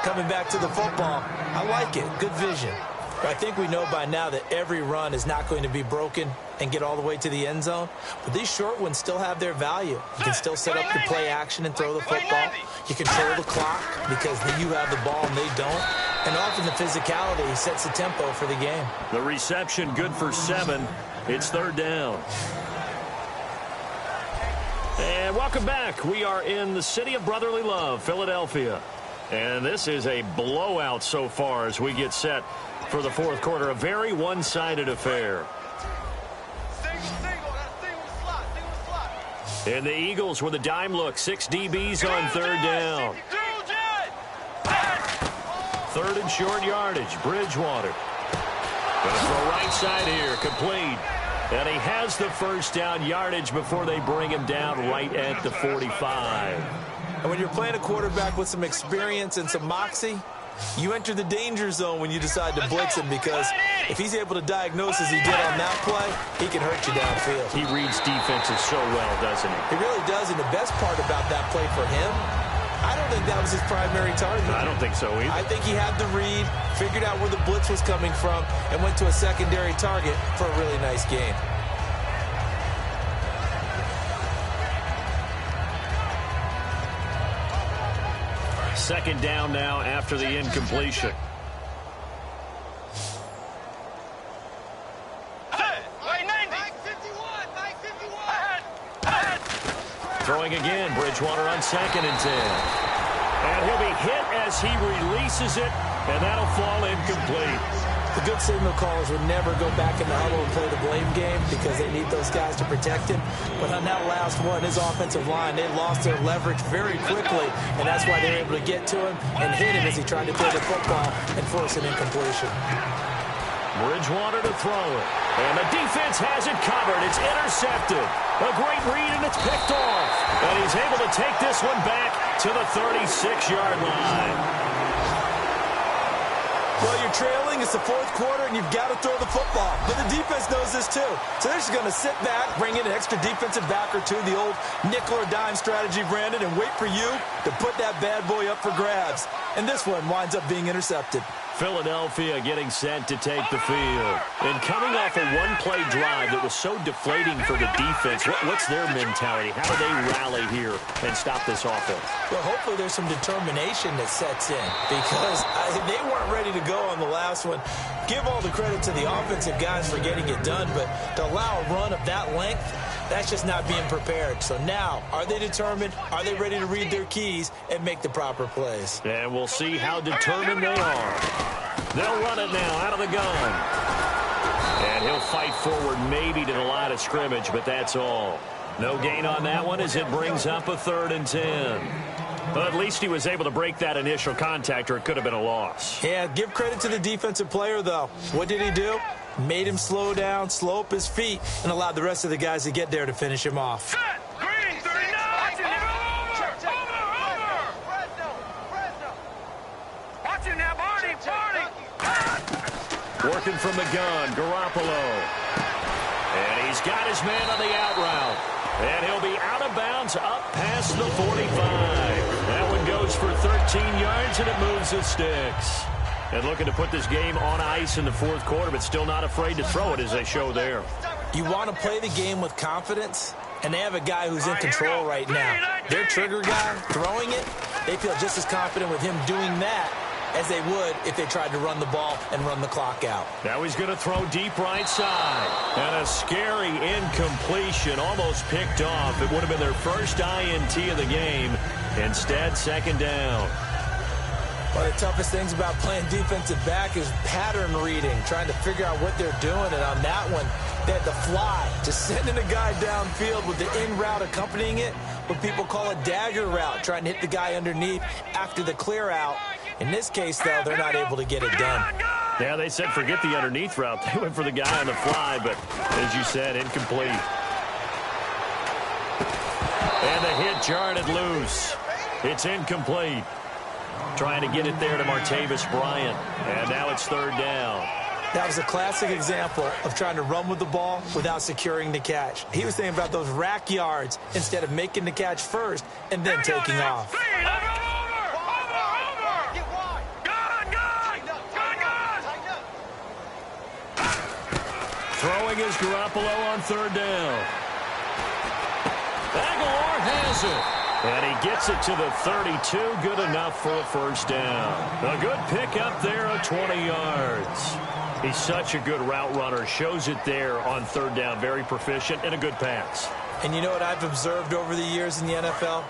Speaker 3: coming back to the football, I like it. Good vision. But I think we know by now that every run is not going to be broken and get all the way to the end zone. But these short ones still have their value. You can still set up your play action and throw the football. You control the clock because you have the ball and they don't. And often the physicality sets the tempo for the game.
Speaker 2: The reception good for 7. It's third down. And welcome back. We are in the city of brotherly love, Philadelphia. And this is a blowout so far as we get set for the fourth quarter. A very one-sided affair. And the Eagles with a dime look. 6 DBs on third down. Third and short yardage. Bridgewater. Going to throw right side here. Complete. And he has the first down yardage before they bring him down right at the 45.
Speaker 3: And when you're playing a quarterback with some experience and some moxie, you enter the danger zone when you decide to blitz him, because if he's able to diagnose as he did on that play, he can hurt you downfield.
Speaker 2: He reads defenses so well, doesn't he?
Speaker 3: He really does, and the best part about that play for him, I don't think that was his primary target.
Speaker 2: I don't think so either.
Speaker 3: I think he had the read, figured out where the blitz was coming from, and went to a secondary target for a really nice game.
Speaker 2: Second down now after the incompletion. Throwing again, Bridgewater on 2nd and 10. And he'll be hit as he releases it, and that'll fall incomplete.
Speaker 3: The good signal callers would never go back in the huddle and play the blame game because they need those guys to protect him. But on that last one, his offensive line, they lost their leverage very quickly, and that's why they were able to get to him and hit him as he tried to throw the football and force an incompletion.
Speaker 2: Bridgewater to throw it. And the defense has it covered. It's intercepted. A great read, and it's picked off. And he's able to take this one back to the 36-yard line.
Speaker 3: Well, you're trailing. It's the fourth quarter, and you've got to throw the football. But the defense knows this, too. So they're just going to sit back, bring in an extra defensive back or two, the old nickel or dime strategy, Brandon, and wait for you to put that bad boy up for grabs. And this one winds up being intercepted.
Speaker 2: Philadelphia getting set to take the field. And coming off a one-play drive that was so deflating for the defense, what's their mentality? How do they rally here and stop this offense?
Speaker 3: Well, hopefully there's some determination that sets in, because they weren't ready to go on the last one. Give all the credit to the offensive guys for getting it done, but to allow a run of that length, that's just not being prepared. So now, are they determined? Are they ready to read their keys and make the proper plays?
Speaker 2: And we'll see how determined they are. They'll run it now out of the gun. And he'll fight forward maybe to the line of scrimmage, but that's all. No gain on that one as it brings up a 3rd and 10. But at least he was able to break that initial contact, or it could have been a loss.
Speaker 3: Yeah, give credit to the defensive player, though. What did he do? Made him slow down, slow up his feet, and allowed the rest of the guys to get there to finish him off.
Speaker 2: Working from the gun, Garoppolo. And he's got his man on the out route. And he'll be out of bounds up past the 45. That one goes for 13 yards, and it moves the sticks. And looking to put this game on ice in the fourth quarter, but still not afraid to throw it as they show there.
Speaker 3: You want to play the game with confidence, and they have a guy who's in control right now. Their trigger guy throwing it, they feel just as confident with him doing that as they would if they tried to run the ball and run the clock out.
Speaker 2: Now he's going to throw deep right side. And a scary incompletion, almost picked off. It would have been their first INT of the game. Instead, 2nd down.
Speaker 3: One of the toughest things about playing defensive back is pattern reading, trying to figure out what they're doing. And on that one, they had to fly, just sending a guy downfield with the in route accompanying it, what people call a dagger route, trying to hit the guy underneath after the clear out. In this case, though, they're not able to get it done.
Speaker 2: Yeah, they said forget the underneath route. They went for the guy on the fly, but as you said, incomplete. And the hit jarred it loose. It's incomplete. Trying to get it there to Martavis Bryant. And now it's 3rd down.
Speaker 3: That was a classic example of trying to run with the ball without securing the catch. He was thinking about those rack yards instead of making the catch first and then taking off.
Speaker 2: Throwing is Garoppolo on 3rd down. Aguilar has it. And he gets it to the 32. Good enough for a first down. A good pickup there of 20 yards. He's such a good route runner. Shows it there on 3rd down. Very proficient and a good pass.
Speaker 3: And you know what I've observed over the years in the NFL?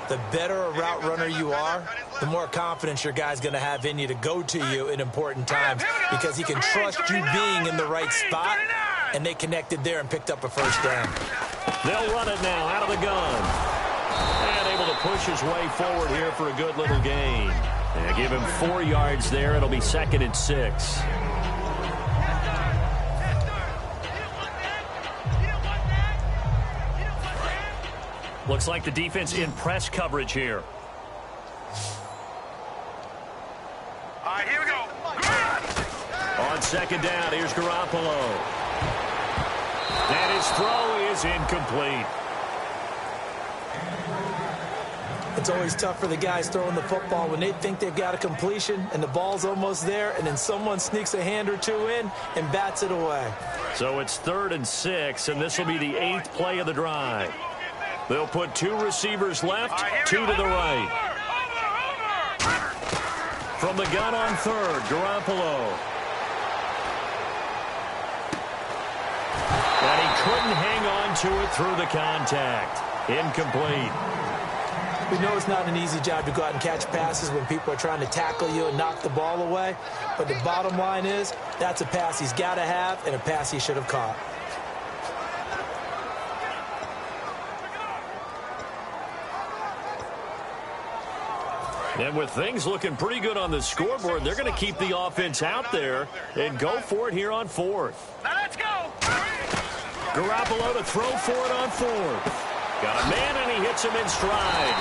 Speaker 3: The better a route runner you are, the more confidence your guy's going to have in you to go to you in important times because he can trust you being in the right spot, and they connected there and picked up a first down.
Speaker 2: They'll run it now out of the gun. And able to push his way forward here for a good little gain. And give him 4 yards there. It'll be 2nd and 6. Looks like the defense in press coverage here.
Speaker 4: All right, here we go.
Speaker 2: On 2nd down, here's Garoppolo. And his throw is incomplete.
Speaker 3: It's always tough for the guys throwing the football when they think they've got a completion and the ball's almost there, and then someone sneaks a hand or two in and bats it away.
Speaker 2: So it's 3rd and 6, and this will be the 8th play of the drive. They'll put 2 receivers left, 2 to the right. From the gun on 3rd, Garoppolo. And he couldn't hang on to it through the contact. Incomplete.
Speaker 3: We know it's not an easy job to go out and catch passes when people are trying to tackle you and knock the ball away. But the bottom line is, that's a pass he's got to have and a pass he should have caught.
Speaker 2: And with things looking pretty good on the scoreboard, they're going to keep the offense out there and go for it here on 4th.
Speaker 4: Now let's go.
Speaker 2: Garoppolo to throw for it on 4th. Got a man, and he hits him in stride.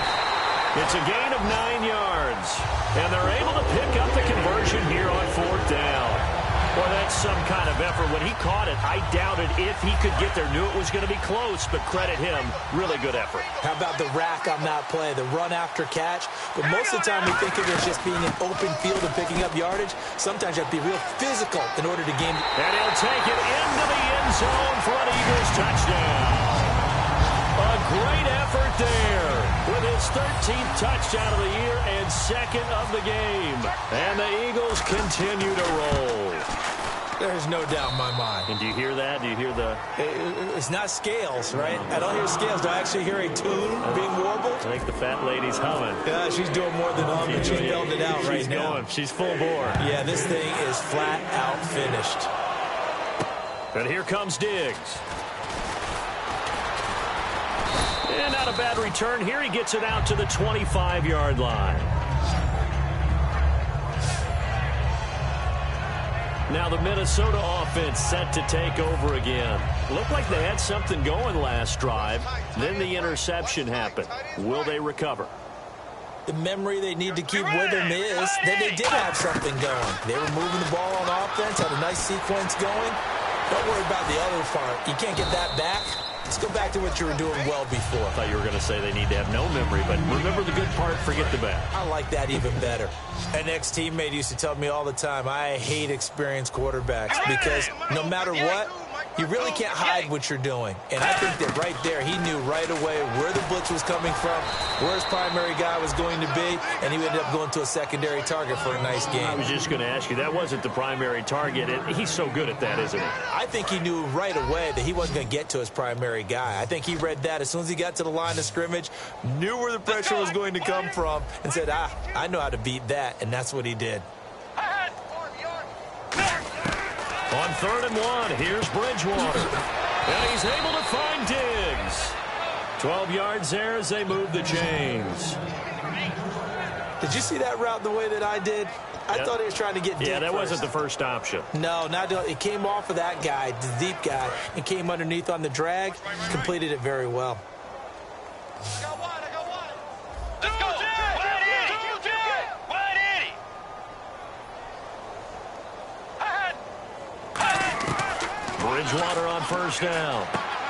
Speaker 2: It's a gain of 9 yards. And they're able to pick up the conversion here on 4th down. Boy, that's some kind of effort. When he caught it, I doubted if he could get there. Knew it was going to be close, but credit him. Really good effort.
Speaker 3: How about the rack on that play, the run after catch? But most of the time we think of it as just being an open field and picking up yardage. Sometimes you have to be real physical in order to gain.
Speaker 2: And he'll take it into the end zone for an Eagles touchdown. A great effort there with his 13th touchdown of the year and 2nd of the game. And the Eagles continue to roll.
Speaker 3: There's no doubt in my mind.
Speaker 2: And do you hear that? Do you hear the...
Speaker 3: It's not scales, right? I don't hear scales. Do I actually hear a tune being warbled?
Speaker 2: I think the fat lady's humming.
Speaker 3: Yeah, she's doing more than humming. She's belting it out right now.
Speaker 2: Going. She's full bore.
Speaker 3: Yeah, this thing is flat out finished.
Speaker 2: And here comes Diggs. And not a bad return here. He gets it out to the 25-yard line. Now the Minnesota offense set to take over again. Looked like they had something going last drive. Then the interception happened. Will they recover?
Speaker 3: The memory they need to keep with them is that they did have something going. They were moving the ball on offense, had a nice sequence going. Don't worry about the other part. You can't get that back. Let's go back to what you were doing well before.
Speaker 2: I thought you were going to say they need to have no memory, but remember the good part, forget the bad.
Speaker 3: I like that even better. An ex-teammate used to tell me all the time, I hate experienced quarterbacks because no matter what, you really can't hide what you're doing. And I think that right there, he knew right away where the blitz was coming from, where his primary guy was going to be, and he ended up going to a secondary target for a nice game.
Speaker 2: I was just going to ask you, that wasn't the primary target. He's so good at that, isn't he?
Speaker 3: I think he knew right away that he wasn't going to get to his primary guy. I think he read that as soon as he got to the line of scrimmage, knew where the pressure was going to come from, and said, I know how to beat that, and that's what he did.
Speaker 2: On 3rd and 1, here's Bridgewater. And he's able to find Diggs. 12 yards there as they move the chains.
Speaker 3: Did you see that route the way that I did? I thought he was trying to get deep.
Speaker 2: Yeah, that
Speaker 3: first.
Speaker 2: wasn't the first option.
Speaker 3: No, it came off of that guy, the deep guy, and came underneath on the drag, completed it very well.
Speaker 4: I got one. Let's go. Wide Eddie.
Speaker 2: Bridgewater on 1st down.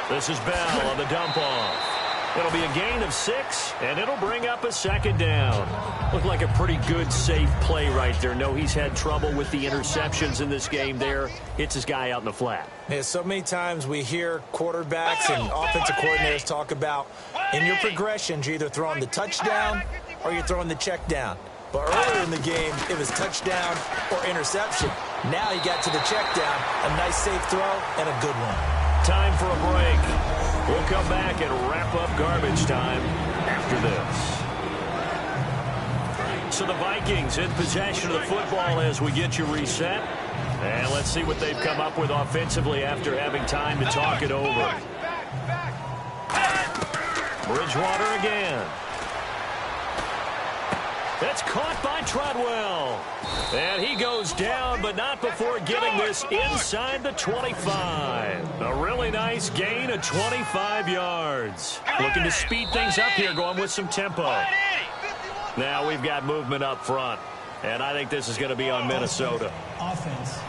Speaker 2: This is Bell on the dump off. It'll be a gain of 6, and it'll bring up a 2nd down. Looked like a pretty good, safe play right there. No, he's had trouble with the interceptions in this game there. Hits his guy out in the flat.
Speaker 3: Yeah, so many times we hear quarterbacks and offensive coordinators talk about in your progressions, you're either throwing the touchdown or you're throwing the check down. But earlier in the game, it was touchdown or interception. Now he got to the check down, a nice safe throw, and a good one.
Speaker 2: Time for a break. We'll come back and wrap up garbage time after this. So the Vikings in possession of the football as we get you reset. And let's see what they've come up with offensively after having time to talk it over. Bridgewater again. That's caught by Treadwell. And he goes down, but not before getting this inside the 25. A really nice gain of 25 yards. Looking to speed things up here, going with some tempo. Now we've got movement up front. And I think this is going to be on Minnesota.
Speaker 5: Offense.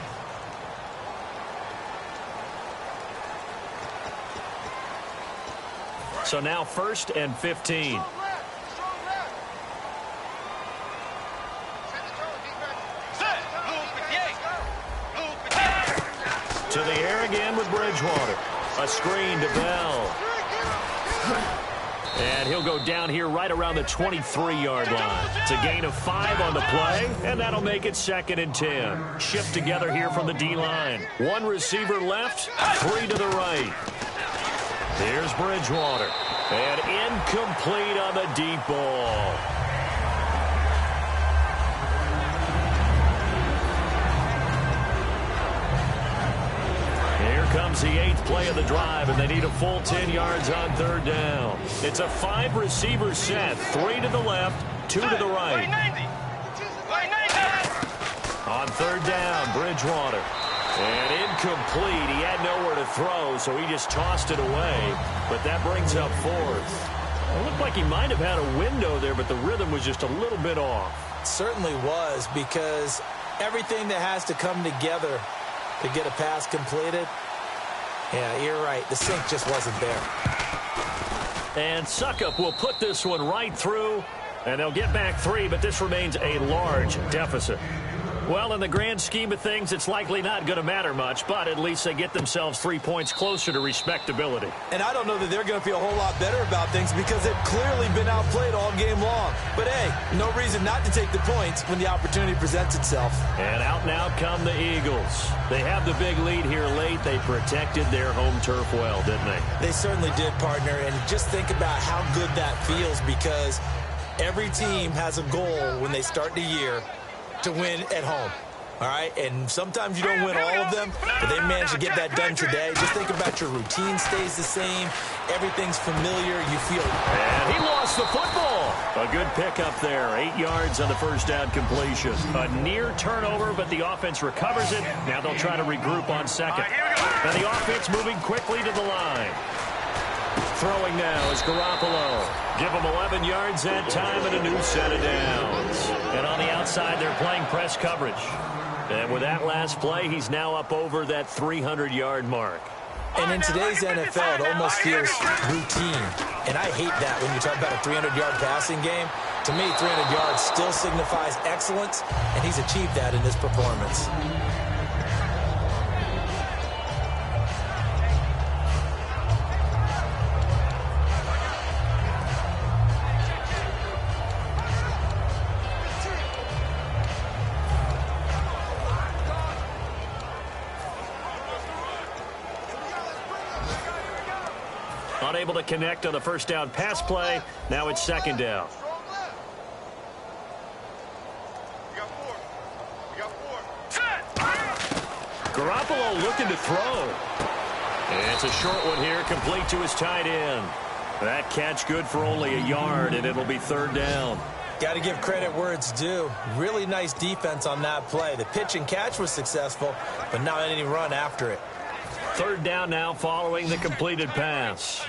Speaker 2: So now 1st and 15. To the air again with Bridgewater. A screen to Bell. And he'll go down here right around the 23-yard line. It's a gain of 5 on the play, and that'll make it 2nd and 10. Shift together here from the D-line. 1 receiver left, 3 to the right. Here's Bridgewater. And incomplete on the deep ball. Here comes the 8th play of the drive, and they need a full 10 yards on 3rd down. It's a 5-receiver set. 3 to the left, 2 to the right. On 3rd down, Bridgewater. And incomplete. He had nowhere to throw, so he just tossed it away. But that brings up 4th. It looked like he might have had a window there, but the rhythm was just a little bit off.
Speaker 3: It certainly was, because everything that has to come together to get a pass completed, yeah, you're right. The sink just wasn't there.
Speaker 2: And Suckup will put this one right through, and they'll get back 3, but this remains a large deficit. Well, in the grand scheme of things, it's likely not going to matter much, but at least they get themselves 3 points closer to respectability.
Speaker 3: And I don't know that they're going to feel a whole lot better about things because they've clearly been outplayed all game long. But, hey, no reason not to take the points when the opportunity presents itself.
Speaker 2: And out now come the Eagles. They have the big lead here late. They protected their home turf well, didn't they?
Speaker 3: They certainly did, partner. And just think about how good that feels, because every team has a goal when they start the year to win at home, all right? And sometimes you don't win all of them, but they managed to get that done today. Just think about your routine stays the same. Everything's familiar. You feel...
Speaker 2: And he lost the football. A good pickup there. 8 yards on the first down completion. A near turnover, but the offense recovers it. Now they'll try to regroup on 2nd. And the offense moving quickly to the line. Throwing now is Garoppolo. Give him 11 yards that time and a new set of downs. And on the outside, they're playing press coverage. And with that last play, he's now up over that 300-yard mark.
Speaker 3: And in today's NFL, it almost feels routine. And I hate that when you talk about a 300-yard passing game. To me, 300 yards still signifies excellence, and he's achieved that in this performance.
Speaker 2: Unable to connect on the first down pass play. Now it's 2nd down. Garoppolo looking to throw. And it's a short one here, complete to his tight end. That catch good for only a yard, and it'll be 3rd down.
Speaker 3: Got to give credit where it's due. Really nice defense on that play. The pitch and catch was successful, but not any run after it.
Speaker 2: 3rd down now following the completed pass.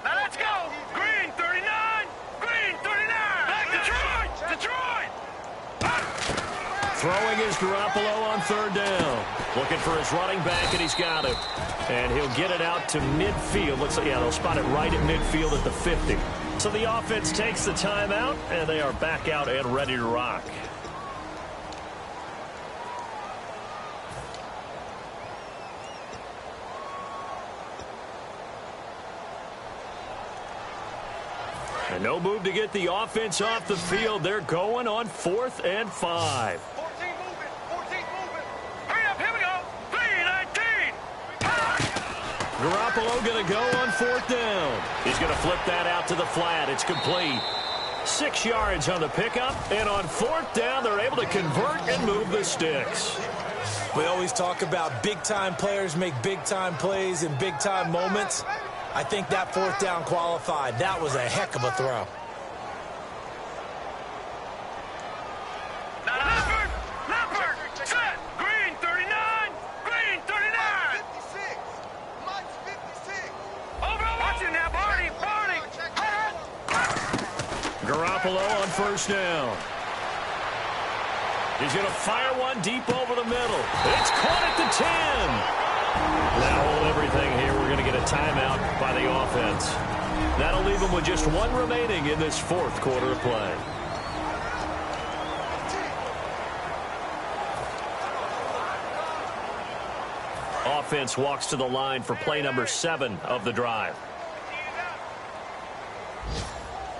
Speaker 4: Now let's go. Green 39. Green 39. Back Detroit.
Speaker 2: Throwing is Garoppolo on 3rd down. Looking for his running back, and he's got him. And he'll get it out to midfield. Looks like, yeah, they'll spot it right at midfield at the 50. So the offense takes the timeout, and they are back out and ready to rock. And no move to get the offense off the field. They're going on 4th and 5.
Speaker 4: 14 moving. Hurry up, here we go. 319.
Speaker 2: Garoppolo going to go on 4th down. He's going to flip that out to the flat. It's complete. 6 yards on the pickup, and on 4th down, they're able to convert and move the sticks.
Speaker 3: We always talk about big-time players make big-time plays in big-time moments. I think that 4th down qualified. That was a heck of a throw.
Speaker 4: Leopard, set, green 39, green 39.
Speaker 6: 56, Mike's 56.
Speaker 4: Over, watch it now, Barney.
Speaker 2: Garoppolo on 1st down. He's going to fire one deep over the middle. It's caught at the 10. Now hold everything here. We're going to get a timeout by the offense. That'll leave them with just 1 remaining in this 4th quarter of play. Offense walks to the line for play number 7 of the drive.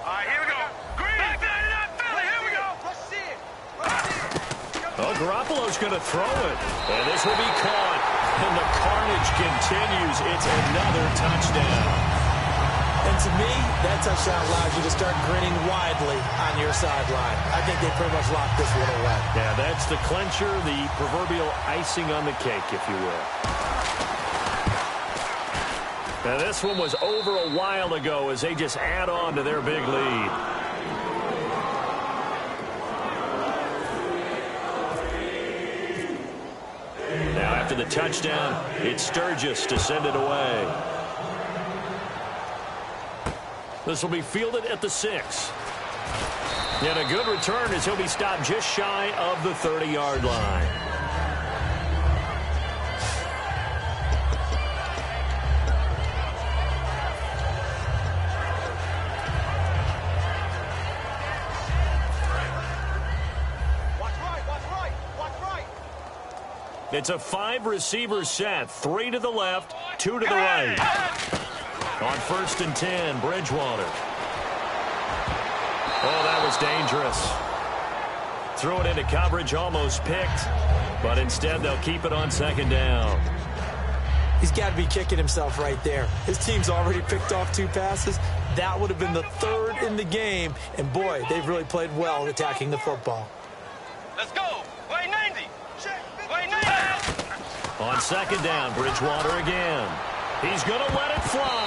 Speaker 4: All right, here we go. Green. Back 99, Philly. Here we go.
Speaker 6: Let's see it.
Speaker 2: Oh, Garoppolo's going to throw it. And this will be caught. And the carnage continues. It's another touchdown.
Speaker 3: And to me, that touchdown allows you to start grinning widely on your sideline. I think they pretty much locked this one away.
Speaker 2: Yeah, that's the clincher, the proverbial icing on the cake, if you will. Now, this one was over a while ago as they just add on to their big lead. Now, after the touchdown, it's Sturgis to send it away. This will be fielded at the 6. And a good return as he'll be stopped just shy of the 30-yard line. It's a 5-receiver set. 3 to the left, 2 to the right. On 1st and 10, Bridgewater. Oh, that was dangerous. Threw it into coverage, almost picked. But instead, they'll keep it on 2nd down.
Speaker 3: He's got to be kicking himself right there. His team's already picked off 2 passes. That would have been the 3rd in the game. And, boy, they've really played well attacking the football.
Speaker 4: Let's go. Way 90. Way 90.
Speaker 2: On 2nd down, Bridgewater again. He's going to let it fly.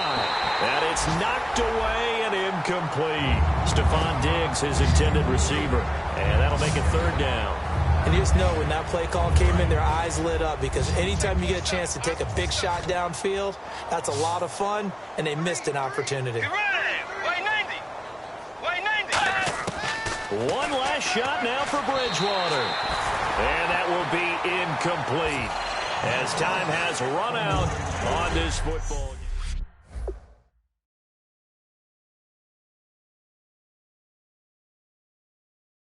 Speaker 2: And it's knocked away and incomplete. Stephon Diggs, his intended receiver. And that'll make it 3rd down.
Speaker 3: And you just know when that play call came in, their eyes lit up because anytime you get a chance to take a big shot downfield, that's a lot of fun, and they missed an opportunity.
Speaker 4: Get ready. Way 90. Way 90.
Speaker 2: One last shot now for Bridgewater. And that will be incomplete as time has run out on this football game.